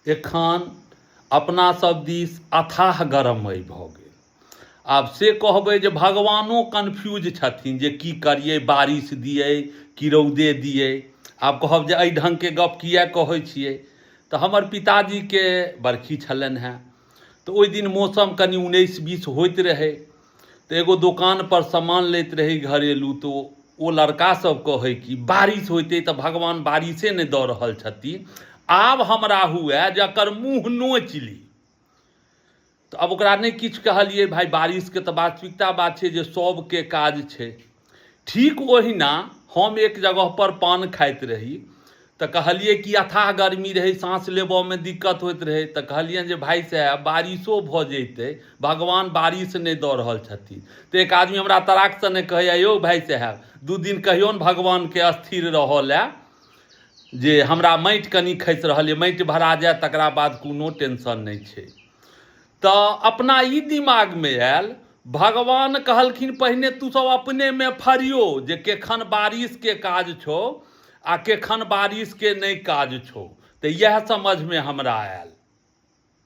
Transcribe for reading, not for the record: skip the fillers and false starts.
एखन अपना सब दिस अथाह गरमई भऽ गेल। आब से कहबै जे भगवानो कन्फ्यूज छथिन जे की करिए, बारिश दिए कि रौदे दिए। आब कहब जे एहि ढङ्गके गप किए कहै छिए, तऽ हमर पिताजीके बरखी छलनि हेँ, तऽ ओहि दिन मौसम कनि 19-20 होइत रहै, तऽ एगो दोकानपर सामान लैत रही घरेलू, तो ओ लड़कासभ कहै कि बारिश होइतै तऽ भगवान बारिशे नहि दऽ रहल छथिन, आब हमरा हुए जे एकर मुँह नोचि ली। तऽ अब ओकरा नहि किछु कहलिए, भाइ बारिशके तऽ वास्तविकता बात छै जे सबके काज छै। ठीक ओहिना हम एक जगहपर पान खाइत रही, तऽ कहलिए कि अथाह गर्मी रहै, साँस लेबऽमे दिक्कत होइत रहै, तऽ कहलियनि जे भाइ साहब बारिशो भऽ जैतै, भगवान बारिश नहि दऽ रहल छथिन। तऽ एक आदमी हमरा तराकसँ नहि कहैया, यौ भाइ साहब 2 दिन कहियौन भगवानके स्थिर रहऽ लए, जे हमरा माटि कनि खसि रहल यऽ, माटि भरा जाए तकरा बाद कोनो टेंशन नहि छै। तऽ अपना ई दिमागमे आयल, भगवान कहलखिन पहिने तू सब अपनेमे फरियो जे केखन बारिशके काज छौ आ केखन बारिशके नहि काज छौ। तऽ इएह समझमे हमरा आयल।